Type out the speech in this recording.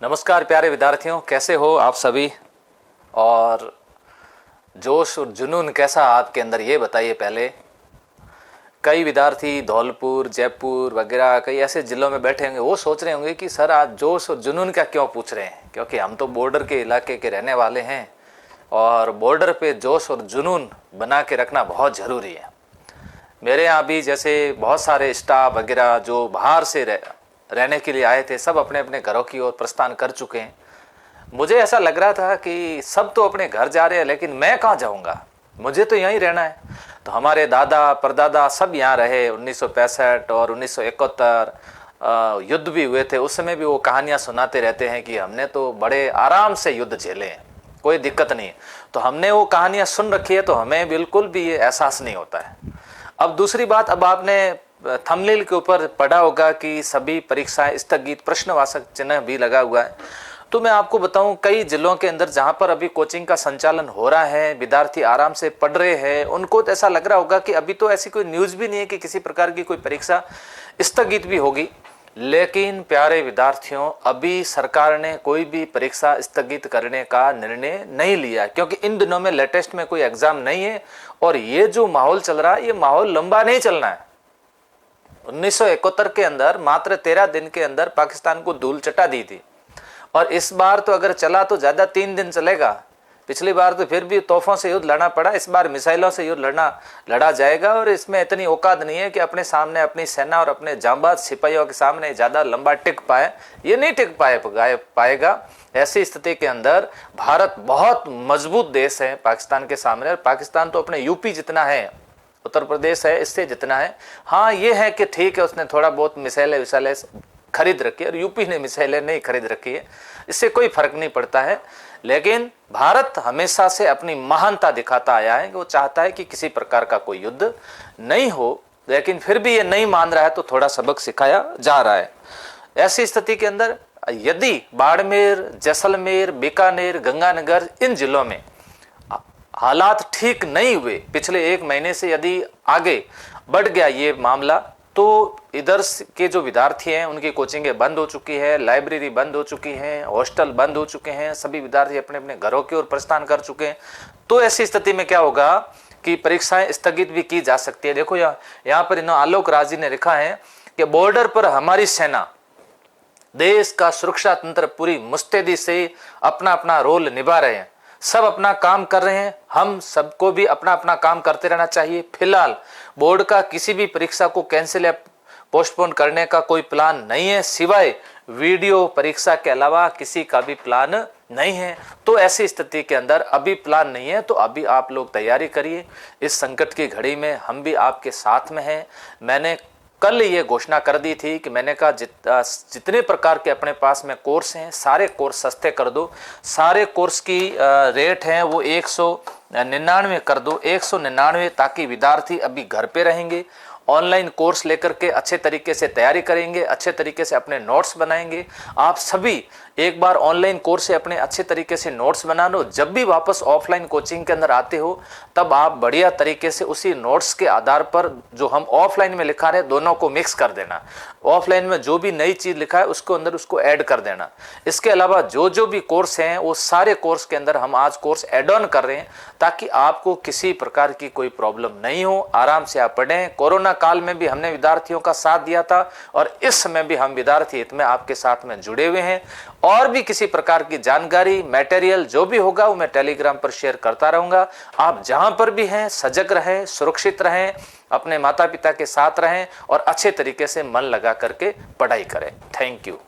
नमस्कार प्यारे विद्यार्थियों, कैसे हो आप सभी। और जोश और जुनून कैसा आपके अंदर, ये बताइए पहले। कई विद्यार्थी धौलपुर, जयपुर वगैरह कई ऐसे जिलों में बैठे होंगे, वो सोच रहे होंगे कि सर आज जोश और जुनून का क्यों पूछ रहे हैं, क्योंकि हम तो बॉर्डर के इलाके के रहने वाले हैं और बॉर्डर पे जोश और जुनून बना के रखना बहुत ज़रूरी है। मेरे यहाँ भी जैसे बहुत सारे स्टाफ वगैरह जो बाहर से रहने के लिए आए थे, सब अपने अपने घरों की ओर प्रस्थान कर चुके हैं। मुझे ऐसा लग रहा था कि सब तो अपने घर जा रहे हैं, लेकिन मैं कहाँ जाऊँगा, मुझे तो यहीं रहना है। तो हमारे दादा परदादा सब यहाँ रहे। 1965 और 1971 युद्ध भी हुए थे, उस समय भी वो कहानियाँ सुनाते रहते हैं कि हमने तो बड़े आराम से युद्ध झेले हैं, कोई दिक्कत नहीं है। तो हमने वो कहानियाँ सुन रखी है, तो हमें बिल्कुल भी ये एहसास नहीं होता है। अब दूसरी बात, अब आपने थंबनेल के ऊपर पढ़ा होगा कि सभी परीक्षाएं स्थगित, प्रश्नवाचक चिन्ह भी लगा हुआ है। तो मैं आपको बताऊं, कई जिलों के अंदर जहां पर अभी कोचिंग का संचालन हो रहा है, विद्यार्थी आराम से पढ़ रहे हैं, उनको तो ऐसा लग रहा होगा कि अभी तो ऐसी कोई न्यूज़ भी नहीं है कि किसी प्रकार की कोई परीक्षा स्थगित भी होगी। लेकिन प्यारे विद्यार्थियों, अभी सरकार ने कोई भी परीक्षा स्थगित करने का निर्णय नहीं लिया, क्योंकि इन दिनों में लेटेस्ट में कोई एग्जाम नहीं है और ये जो माहौल चल रहा है, ये माहौल लंबा नहीं चलना है। 1971 के अंदर मात्र 13 दिन के अंदर पाकिस्तान को धूल चटा दी थी, और इस बार तो अगर चला तो ज़्यादा 3 दिन चलेगा। पिछली बार तो फिर भी तोहफों से युद्ध लड़ना पड़ा, इस बार मिसाइलों से युद्ध लड़ा जाएगा। और इसमें इतनी औकात नहीं है कि अपने सामने अपनी सेना और अपने जांबाज सिपाहियों के सामने ज़्यादा लंबा टिक पाए, ये नहीं टिक पाएगा। ऐसी स्थिति के अंदर भारत बहुत मजबूत देश है पाकिस्तान के सामने, और पाकिस्तान तो अपने यूपी जितना है, उत्तर प्रदेश है इससे जितना है। हाँ, ये है कि ठीक है, उसने थोड़ा बहुत मिसाइलें विसाइलें खरीद रखी है और यूपी ने मिसाइलें नहीं खरीद रखी है, इससे कोई फर्क नहीं पड़ता है। लेकिन भारत हमेशा से अपनी महानता दिखाता आया है कि वो चाहता है कि किसी प्रकार का कोई युद्ध नहीं हो, लेकिन फिर भी ये नहीं मान रहा है, तो थोड़ा सबक सिखाया जा रहा है। ऐसी स्थिति के अंदर यदि बाड़मेर, जैसलमेर, बीकानेर, गंगानगर, इन जिलों में हालात ठीक नहीं हुए, पिछले 1 महीने से यदि आगे बढ़ गया ये मामला, तो इधर के जो विद्यार्थी हैं उनकी कोचिंगें बंद हो चुकी है, लाइब्रेरी बंद हो चुकी हैं, हॉस्टल बंद हो चुके हैं, सभी विद्यार्थी अपने अपने घरों की ओर प्रस्थान कर चुके हैं। तो ऐसी स्थिति में क्या होगा कि परीक्षाएं स्थगित भी की जा सकती है। देखो यहाँ पर आलोक राज जी ने लिखा है कि बॉर्डर पर हमारी सेना देश का सुरक्षा तंत्र पूरी मुस्तैदी से अपना अपना रोल निभा रहे हैं, सब अपना काम कर रहे हैं। हम सबको भी अपना अपना काम करते रहना चाहिए। फिलहाल बोर्ड का किसी भी परीक्षा को कैंसिल या पोस्टपोन करने का कोई प्लान नहीं है, सिवाय वीडियो परीक्षा के अलावा किसी का भी प्लान नहीं है। तो ऐसी स्थिति के अंदर अभी प्लान नहीं है, तो अभी आप लोग तैयारी करिए। इस संकट की घड़ी में हम भी आपके साथ में हैं। मैंने कल ये घोषणा कर दी थी कि मैंने कहा जितने प्रकार के अपने पास में कोर्स हैं, सारे कोर्स सस्ते कर दो। सारे कोर्स की रेट हैं वो 199 कर दो, 199, ताकि विद्यार्थी अभी घर पे रहेंगे, ऑनलाइन कोर्स लेकर के अच्छे तरीके से तैयारी करेंगे, अच्छे तरीके से अपने नोट्स बनाएंगे। आप सभी एक बार ऑनलाइन कोर्स से अपने अच्छे तरीके से नोट्स बना लो। जब भी वापस ऑफलाइन कोचिंग के अंदर आते हो, तब आप बढ़िया तरीके से उसी नोट्स के आधार पर जो हम ऑफलाइन में लिखा रहे, दोनों को मिक्स कर देना। ऑफलाइन में जो भी नई चीज़ लिखा है उसको अंदर उसको ऐड कर देना। इसके अलावा जो जो भी कोर्स हैं, वो सारे कोर्स के अंदर हम आज कोर्स ऐड ऑन कर रहे हैं, ताकि आपको किसी प्रकार की कोई प्रॉब्लम नहीं हो, आराम से आप पढ़ें। कोरोना काल में भी हमने विद्यार्थियों का साथ दिया था, और इस समय भी हम विद्यार्थी हित में आपके साथ में जुड़े हुए हैं। और भी किसी प्रकार की जानकारी, मटेरियल जो भी होगा वो मैं टेलीग्राम पर शेयर करता रहूंगा। आप जहां पर भी हैं सजग रहें, सुरक्षित रहें, अपने माता पिता के साथ रहें और अच्छे तरीके से मन लगा करके पढ़ाई करें। Thank you.